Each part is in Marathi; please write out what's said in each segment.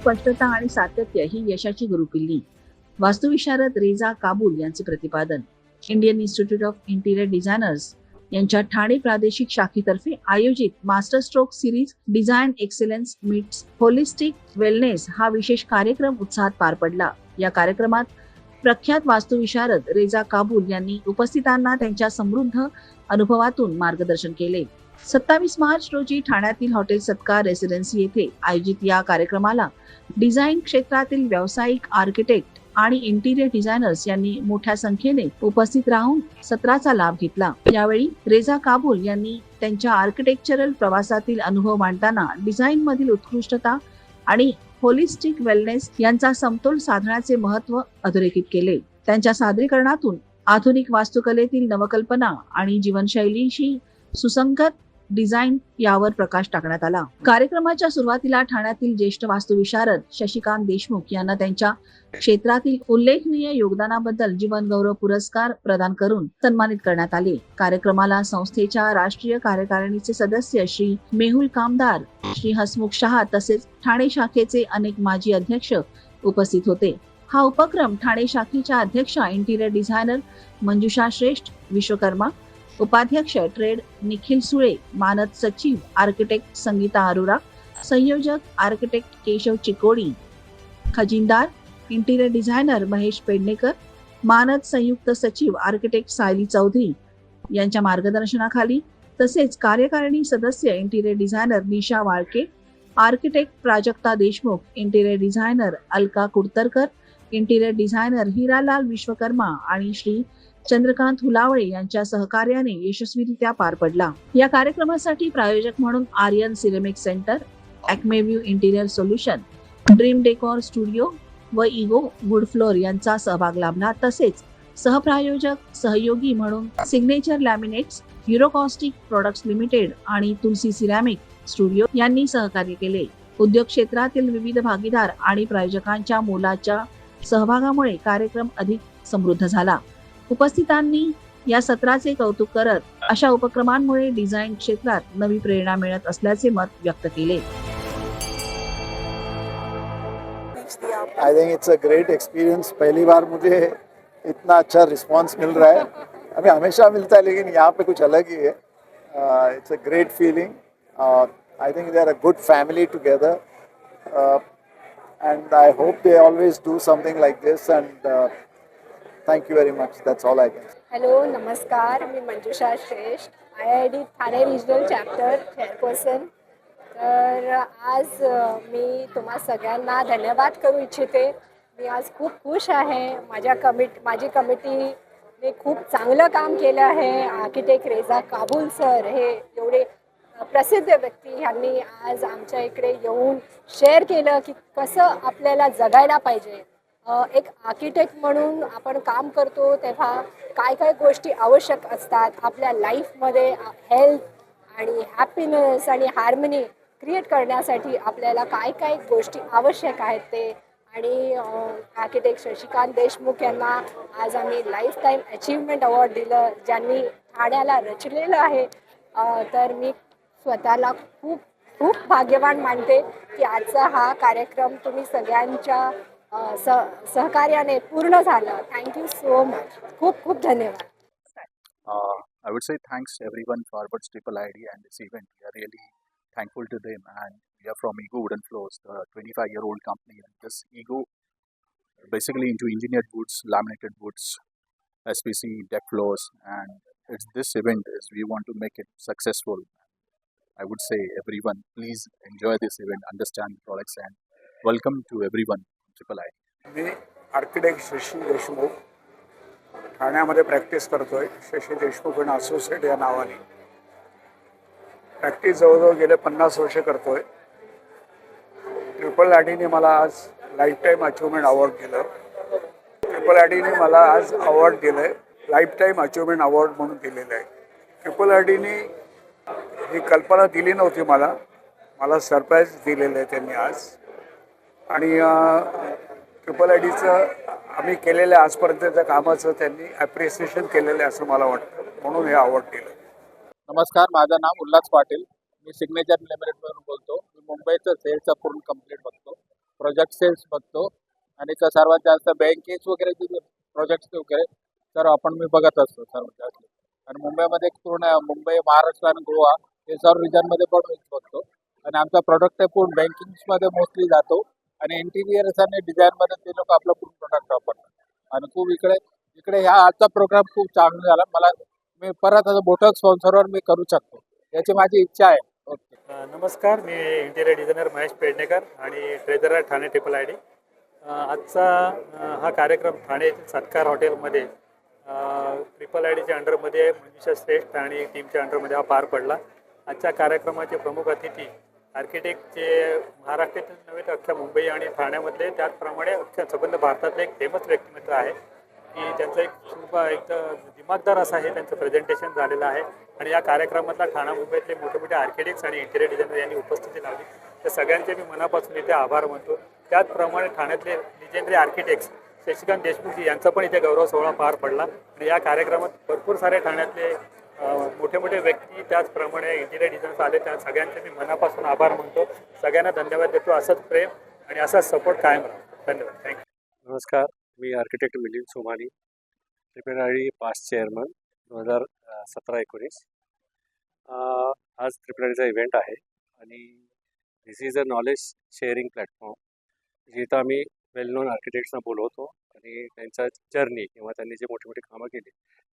स्पष्टता आणि सातत्य ही यशाची गुरुकिल्ली. वास्तुविशारद रेजा काबूल यांचे प्रतिपादन. Indian institute of interior designers यांच्या ठाणे प्रादेशिक शाखेतर्फे आयोजित master stroke series design excellence meats holistic wellness हा विशेष कार्यक्रम उत्साहात पार पडला. या कार्यक्रमात प्रख्यात वास्तुविशारद रेजा काबूल यांनी उपस्थितांना त्यांच्या समृद्ध अनुभवातून मार्गदर्शन केले. 27 मार्च रोजी ठाण्यातील हॉटेल सत्कार रेसिडेन्सी येथे आयोजित या कार्यक्रमाला डिझाईन क्षेत्रातील व्यावसायिक आर्किटेक्ट आणि इंटिरियर डिझायनर्स यांनी मोठ्या संख्येने उपस्थित राहून सत्राचा लाभ घेतला. यावेळी रेजा काबूल यांनी त्यांच्या आर्किटेक्चरल प्रवासातील अनुभव मांडताना डिझाईन मधील उत्कृष्टता आणि होलिस्टिक वेलनेस यांचा समतोल साधण्याचे महत्त्व अधोरेखित केले. त्यांच्या सादरीकरणातून आधुनिक वास्तुकलेतील नवकल्पना आणि जीवनशैलीशी सुसंगत डिझाईन यावर प्रकाश टाकण्यात आला. कार्यक्रमाच्या सुरुवातीला ठाण्यातील ज्येष्ठ वास्तुविशारद शशिकांत देशमुख यांना त्यांच्या क्षेत्रातील उल्लेखनीय योगदानाबद्दल जीवन गौरव पुरस्कार प्रदान करून सन्मानित करण्यात आले. कार्यक्रमाला संस्थेच्या राष्ट्रीय कार्यकारिणीचे सदस्य श्री मेहुल कामदार, श्री हसमुख शहा तसेच ठाणे शाखेचे अनेक माजी अध्यक्ष उपस्थित होते. हा उपक्रम ठाणे शाखेच्या अध्यक्षा इंटिरियर डिझायनर मंजुषा श्रेष्ठ विश्वकर्मा, उपाध्यक्ष ट्रेड निखिल सुळे, मानद सचिव आर्किटेक्ट संगीता अरोरा, संयोजक आर्किटेक्ट केशव चिकोडी, खजिनदार इंटिरियर डिझायनर महेश पेडणेकर, मानद संयुक्त सचिव आर्किटेक्ट सायली चौधरी यांच्या मार्गदर्शनाखाली तसेच कार्यकारिणी सदस्य interior designer Nisha Walke, architect Prajakta Deshmukh, interior designer Alka Kudtarkar, interior designer Hiralal Vishwakarma आणि श्री चंद्रकांत हुलावळे यांच्या सहकार्याने यशस्वीरित्या पार पडला. या कार्यक्रमासाठी प्रायोजक म्हणून Aryan ceramic centre, Acmeview interior solution, dream decor studio व इगो वुड फ्लोर यांचा सहभाग लाभला. तसेच सहप्रायोजक सहयोगी म्हणून signature laminates, Eurocoustic products limited आणि तुलसी सिरॅमिक स्टुडिओ यांनी सहकार्य केले. उद्योग क्षेत्रातील विविध भागीदार आणि प्रायोजकांच्या मोलाच्या सहभागामुळे कार्यक्रम अधिक समृद्ध झाला. उपस्थितांनी या सत्राचे कौतुक करत अशा उपक्रमांमुळे डिझाईन क्षेत्रात नवी प्रेरणा मिळत असल्याचे मत व्यक्त केले. I think it's a great experience. पहली बार मुझे इतना अच्छा रिस्पांस मिल रहा है. हमें हमेशा मिलता है लेकिन यहाँ पे कुछ अलग ही है. It's a great feeling. I think they are a good family together and I hope they always do something like this and thank you very much. That's all I can say. Hello, नमस्कार. मी मंजुषा श्रेष्ठ, IID Thane regional chapter chairperson. तर आज मी तुम्हा सगळ्यांना धन्यवाद करू इच्छिते. मी आज खूप खुश आहे. माझी कमिटीने खूप चांगलं काम केलं आहे. आर्किटेक्ट रेजा काबूल सर हे एवढे प्रसिद्ध व्यक्ती ह्यांनी आज आमच्या इकडे येऊन शेअर केलं की कसं आपल्याला जगायला पाहिजे. एक आर्किटेक्ट म्हणून आपण काम करतो तेव्हा काय काय गोष्टी आवश्यक असतात आपल्या लाईफमध्ये. हेल्थ आणि हॅपीनेस आणि हार्मनी क्रिएट करण्यासाठी आपल्याला काय काय गोष्टी आवश्यक आहेत ते. आणि आर्किटेक्ट शशिकांत देशमुख यांना आज आम्ही लाईफ टाईम अचीवमेंट अवॉर्ड दिलं, ज्यांनी ठाण्याला रचलेलं आहे. तर मी स्वतःला खूप खूप भाग्यवान मानते की आजचा हा कार्यक्रम तुम्ही सगळ्यांच्या सहकार्याने पूर्ण झाला. Thank you so much. खूप खूप धन्यवाद. I would say thanks everyone for Forwards Triple ID and this event. We are really thankful to them, and we are from Ego Wooden Floors, the 25-year-old company. And this Ego basically into engineered woods, laminated woods, SPC, deck floors, and this event is we want to make it successful. I would say everyone, please enjoy this event, understand the products, and welcome to everyone Triple ID. Me architect Shashi Deshmukh ठाण्यामध्ये प्रॅक्टिस करतोय. शशी देशमुख आणि असोसिएट या नावाने प्रॅक्टिस जवळजवळ गेले 50 वर्ष करतोय. ट्रिपल आयडीने मला आज लाईफ टाईम अचिव्हमेंट अवॉर्ड दिलं. ट्रिपल आयडीने मला आज अवॉर्ड दिलं आहे, लाईफ टाईम अचिव्हमेंट अवॉर्ड म्हणून दिलेलं आहे. ट्रिपल आयडीने ही कल्पना दिली नव्हती मला सरप्राईज दिलेलं आहे त्यांनी आज. आणि ट्रिपल आयडीचं आम्ही केलेल्या आजपर्यंतच्या कामाचं त्यांनी ॲप्रिसिएशन केलेलं आहे असं मला वाटतं, म्हणून हे अवॉर्ड दिलं. नमस्कार, माझं नाव उल्हास पाटील. मी सिग्नेचर लिमिटेडवरून बोलतो. मी मुंबईचं सेल्सचा पूर्ण कंप्लीट बघतो. प्रोजेक्ट सेल्स बघतो आणि सर्वात जास्त बँकेज वगैरे प्रोजेक्ट्स वगैरे सर्व मी बघत असतो सर्वात जास्त. आणि मुंबईमध्ये पूर्ण मुंबई, महाराष्ट्र आणि गोवा हे सर्व रिजनमध्ये पण मी बघतो. आणि आमचा प्रोडक्ट पूर्ण बँकिंग्समध्ये मोस्टली जातो आणि इंटिरियर्स आणि डिझाईनमध्ये ते लोक आपलं पूर्ण प्रोडक्ट वापरतात. आणि खूप इकडे इकडे ह्या आजचा प्रोग्राम खूप चांगला झाला. मला मी परत आता मोठं स्पॉन्सरवर मी करू शकतो याची माझी इच्छा आहे. ओके. नमस्कार, मी इंटिरियर डिझायनर महेश पेडणेकर आणि treasurer Thane triple I D. आजचा हा कार्यक्रम ठाणे येथील सत्कार हॉटेलमध्ये ट्रिपल आय डीच्या अंडरमध्ये मंजुषा श्रेष्ठ आणि टीमच्या अंडरमध्ये हा पार पडला. आजच्या कार्यक्रमाचे प्रमुख अतिथी आर्किटेक्ट जे महाराष्ट्रातील नव्हे तर अख्ख्या मुंबई आणि ठाण्यामधले त्याचप्रमाणे अख्ख्या संबंध भारतातले एक फेमस व्यक्तिमत्व आहे की त्यांचं एक दिमागदार असं आहे त्यांचं प्रेझेंटेशन झालेलं आहे. आणि या कार्यक्रमातला ठाणा मुंबईतले मोठे मोठे आर्किटेक्ट्स आणि इंटिरियर डिझायनर यांनी उपस्थिती लावली. त्या सगळ्यांचे मी मनापासून इथे आभार मानतो. त्याचप्रमाणे ठाण्यातले लिजेंडरी आर्किटेक्ट्स शशिकांत देशमुखजी यांचा पण इथे गौरव सोहळा पार पडला. आणि या कार्यक्रमात भरपूर सारे ठाण्यातले मोठे मोठे व्यक्ती त्याचप्रमाणे इंटिरियर डिझायनर्स आले. त्या सगळ्यांचे मी मनापासून आभार मानतो. सगळ्यांना धन्यवाद देतो. असंच प्रेम आणि असाच सपोर्ट कायम राहा. धन्यवाद. थँक्यू. नमस्कार, मी architect Milind Somani, triple I D past chairman 2017-19. आज ट्रिपल आय डीचा इव्हेंट आहे आणि this is a knowledge sharing platform जिथं आम्ही वेल नोन आर्किटेक्ट्सना बोलवतो आणि त्यांचा जर्नी किंवा त्यांनी जे मोठे मोठे कामं केली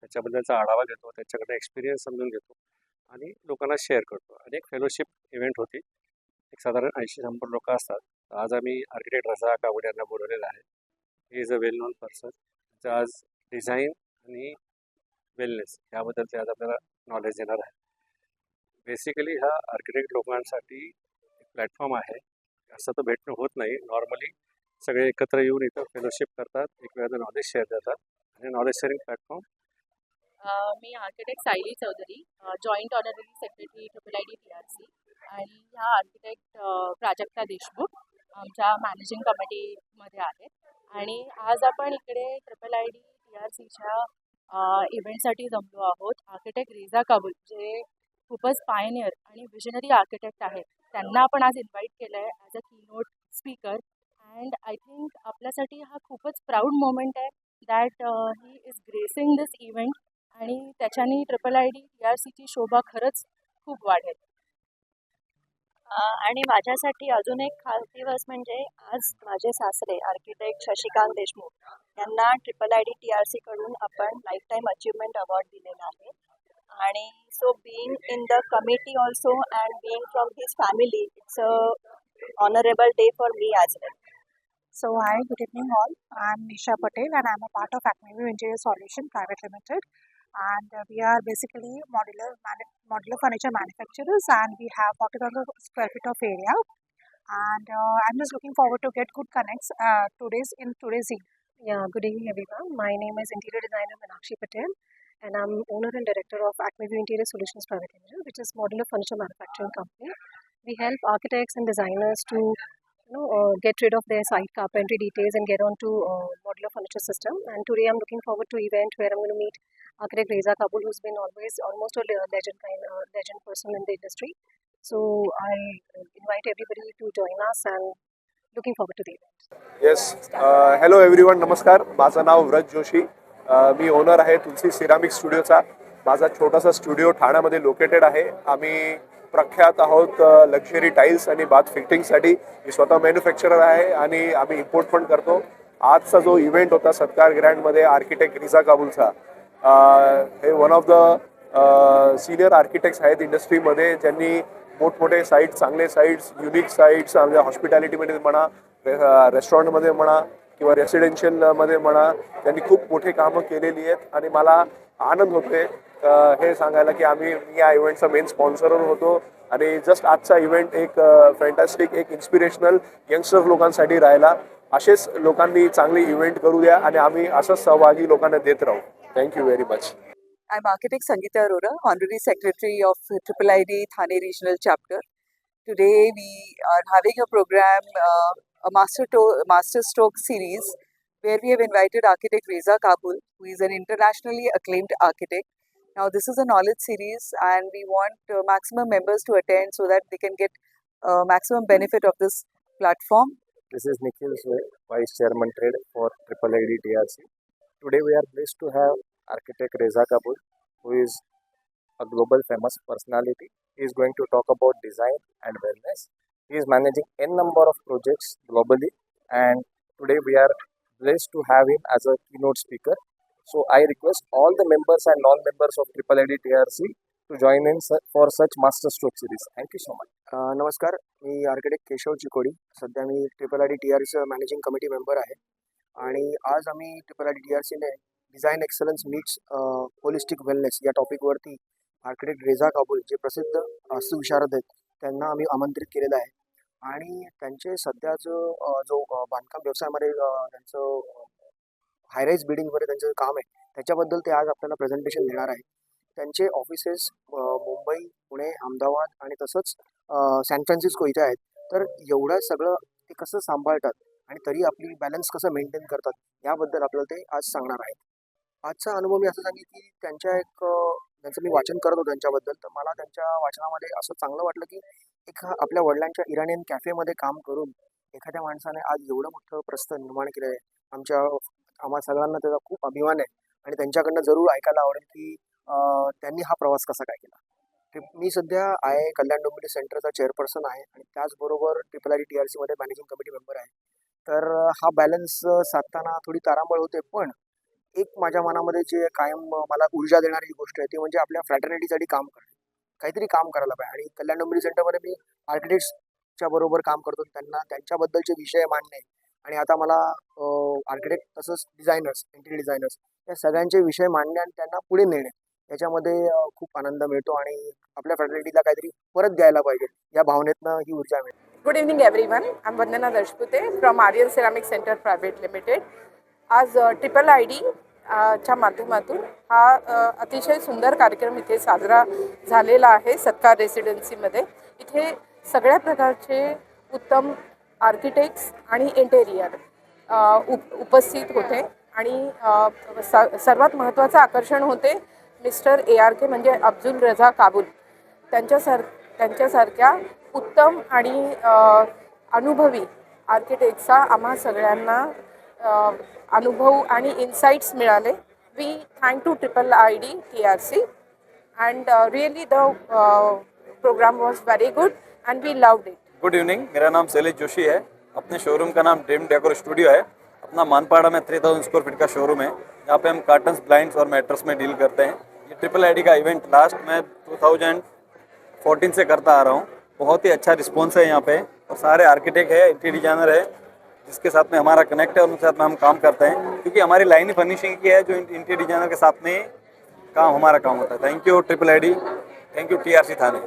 त्याच्याबद्दलचा आढावा घेतो, त्यांच्याकडे एक्सपिरियन्स समजून घेतो आणि लोकांना शेअर करतो. आणि एक फेलोशिप इव्हेंट होती. एक साधारण 80-100 लोक असतात. आज आम्ही आर्किटेक्ट रजा काबुल यांना बोलवलेलं आहे. He is a well non person. तर आज डिझाईन आणि वेलनेस याबद्दल ते आज आपल्याला नॉलेज देणार आहे. बेसिकली हा आर्किटेक्ट लोकांसाठी एक प्लॅटफॉर्म आहे. असं तर भेटणं होत नाही. नॉर्मली सगळे एकत्र येऊन इथं फेलोशिप करतात, एकमेकांना नॉलेज शेअर करतात आणि नॉलेज शेअरिंग प्लॅटफॉर्म. मी architect Sayali Chaudhari, joint honorary secretary triple I D TRC आणि ह्या आर्किटेक्ट प्राजक्ता देशमुख आमच्या मॅनेजिंग कमिटीमध्ये आहेत. आणि आज आपण इकडे ट्रिपल आय डी TRCच्या इव्हेंटसाठी जमलो आहोत. आर्किटेक्ट रेझा काबुल जे खूपच पायनियर आणि विजनरी आर्किटेक्ट आहेत त्यांना आपण आज इन्व्हाइट केलं आहे as a keynote speaker. And I think आपल्यासाठी हा खूपच प्राऊड मोमेंट आहे that he is gracing this event आणि त्याच्याने ट्रिपल आय डी TRCची शोभा खरंच खूप वाढेल. आणि माझ्यासाठी अजून एक खास दिवस म्हणजे आज माझे सासरे आर्किटेक्ट शशिकांत देशमुख यांना ट्रिपल आय डी TRC कडून आपण लाईफ टाईम अचीवमेंट अवॉर्ड दिलेला आहे. आणि so being in the committee also and being from his family it's a honourable day for me as well. So hi, good evening all. I'm Nisha Patel and I'm a part of Acmeview Interior Solution Private Limited. And we are basically modular furniture manufacturers and we have 40,000 square feet of area. And I'm just looking forward to get good connects today's evening. Yeah, good evening everyone. My name is interior designer Meenakshi Patel and I'm owner and director of Acmeview Interior Solutions Private Limited, which is modular furniture manufacturing company. We help architects and designers to get rid of their site carpentry details and get on to modular furniture system. And today I'm looking forward to event where I'm going to meet architect Reza Kabul, who's been almost a legend person in the industry. So I invite everybody to join us and looking forward to the event. Yes, hello everyone, नमस्कार. माझं नाव व्रज जोशी. मी ओनर आहे तुलसी सिरामिक स्टुडिओचा. माझा छोटासा स्टुडिओ ठाण्यामध्ये लोकेटेड आहे. आम्ही प्रख्यात आहोत लक्झरी टाईल्स आणि बाथ फिटिंगसाठी. मी स्वतः मॅन्युफॅक्चरर आहे आणि आम्ही इम्पोर्ट पण करतो. आजचा जो इव्हेंट होता सत्कार ग्रँडमध्ये आर्किटेक्ट रिझा काबुलचा, हे one of the senior architects आहेत इंडस्ट्रीमध्ये, ज्यांनी मोठमोठे साईट्स, चांगले साईट्स, युनिक साईट्स आमच्या हॉस्पिटॅलिटीमध्ये म्हणा, रेस्टॉरंटमध्ये म्हणा किंवा रेसिडेन्शियलमध्ये म्हणा, त्यांनी खूप मोठे कामं केलेली आहेत. आणि मला आनंद होतोय हे सांगायला की मी या इव्हेंटचा मेन स्पॉन्सर होतो. आणि जस्ट आजचा इव्हेंट एक फॅन्टॅस्टिक, एक इन्स्पिरेशनल यंगस्टर लोकांसाठी राहिला. असेच लोकांनी चांगली इव्हेंट करू द्या आणि आम्ही असंच सहभागी लोकांना देत राहू. Thank you very much. I'm architect Sangeeta Arora, Honorary Secretary of Triple ID Thane Regional Chapter. Today we are having a program, a master stroke series, where we have invited architect Reza Kabul, who is an internationally acclaimed architect. Now this is a knowledge series and we want maximum members to attend so that they can get maximum benefit of this platform. This is Nikhil Swe, Vice Chairman Trade for IIID TRC. Today we are pleased to have architect Reza Kabul, who is a global famous personality. He is going to talk about design and wellness. He is managing n number of projects globally, and today we are blessed to have him as a keynote speaker. So I request all the members and non-members of IIID TRC to join in for such masterstroke series. Thank you so much. नमस्कार, मी आर्किटेक्ट केशव चिकोडी. सध्या मी IIID TRC managing committee member आहे आणि आज आम्ही IIID TRCने design excellence meets holistic wellness या टॉपिकवरती आर्किटेक्ट रेझा काबूल जे प्रसिद्ध वास्तुविशारद आहेत त्यांना आम्ही आमंत्रित केलेलं आहे आणि त्यांचे सध्याचं जो बांधकाम व्यवसायामध्ये त्यांचं हायराईज बिल्डिंगमध्ये त्यांचं काम आहे त्याच्याबद्दल ते आज आपल्याला प्रेझेंटेशन देणार आहे. त्यांचे ऑफिसेस मुंबई, पुणे, अहमदाबाद आणि तसंच सॅन फ्रान्सिस्को इथे आहेत. तर एवढं सगळं ते कसं सांभाळतात आणि तरी आपली बॅलन्स कसं मेंटेन करतात याबद्दल आपल्याला ते आज सांगणार आहेत. आजचा अनुभव मी असं सांगेन की त्यांचं मी वाचन करत होतो त्यांच्याबद्दल, तर मला त्यांच्या वाचनामध्ये असं चांगलं वाटलं की आपल्या वडिलांच्या इराणियन कॅफेमध्ये काम करून एखाद्या माणसाने आज एवढं मोठं प्रस्थ निर्माण केलं आहे. आम्हा सगळ्यांना त्याचा खूप अभिमान आहे आणि त्यांच्याकडनं जरूर ऐकायला आवडेल की त्यांनी हा प्रवास कसा काय केला. मी सध्या कल्याण डोंबिवली सेंटरचा चेअरपर्सन आहे आणि त्याचबरोबर IIID TRCमध्ये मॅनेजिंग कमिटी मेंबर आहे. तर हा बॅलन्स साधताना थोडी तारांबळ होते, पण एक माझ्या मनामध्ये जे कायम मला ऊर्जा देणारी गोष्ट आहे ती म्हणजे आपल्या फ्रॅटर्निटीसाठी काम करणे, काहीतरी काम करायला पाहिजे. आणि कल्याण डोंबिवली सेंटरमध्ये मी आर्किटेक्ट्सच्या बरोबर काम करतो, त्यांच्याबद्दलचे विषय मांडणे आणि आता मला आर्किटेक्ट तसंच डिझायनर्स, इंटिरियर डिझायनर्स या सगळ्यांचे विषय मांडणे आणि त्यांना पुढे नेणे याच्यामध्ये खूप आनंद मिळतो आणि आपल्या फ्रॅटर्निटीला काहीतरी परत द्यायला पाहिजे या भावनेतनं ही ऊर्जा मिळते. Good evening everyone. I am Vandana Dashpute from Aryan ceramic centre private limited. आज IIID च्या माध्यमातून हा अतिशय सुंदर कार्यक्रम इथे साजरा झालेला आहे सत्कार रेसिडेन्सीमध्ये. इथे सगळ्या प्रकारचे उत्तम आर्किटेक्ट्स आणि इंटेरियर उपस्थित होते आणि सर्वात महत्त्वाचं आकर्षण होते मिस्टर ARK म्हणजे अब्दुल रझा काबूल. त्यांच्यासारख्या उत्तम आणि अनुभवी आर्किटेक्टचा आम्हा सगळ्यांना अनुभव आणि इन्साइट्स मिळाले. We thank to IIID TRC and really the program was very good and we loved it. Good evening, मेरा नाम शैलेश जोशी है. अपने शोरूम का नाम ड्रीम डेकोर स्टूडियो है. अपना मानपाड़ा में 3000 स्क्वायर फीट का शोरूम है. यहाँ पे हम कार्टन्स, ब्लाइंड्स और मैट्रेस में डील करते हैं. ये IIID का इवेंट लास्ट मैं 2014 से करता आ रहा हूँ. बहुत ही अच्छा रिस्पॉन्स है यहाँ पे और सारे आर्किटेक्ट है, इंटीरियर डिजाइनर है जिसके साथ में हमारा कनेक्ट है और उनके साथ में हम काम करते हैं क्योंकि हमारी लाइन ही फर्निशिंग की है जो इंटीरियर डिजाइनर के साथ में हमारा काम होता है. Thank you IIID, thank you TRC Thane.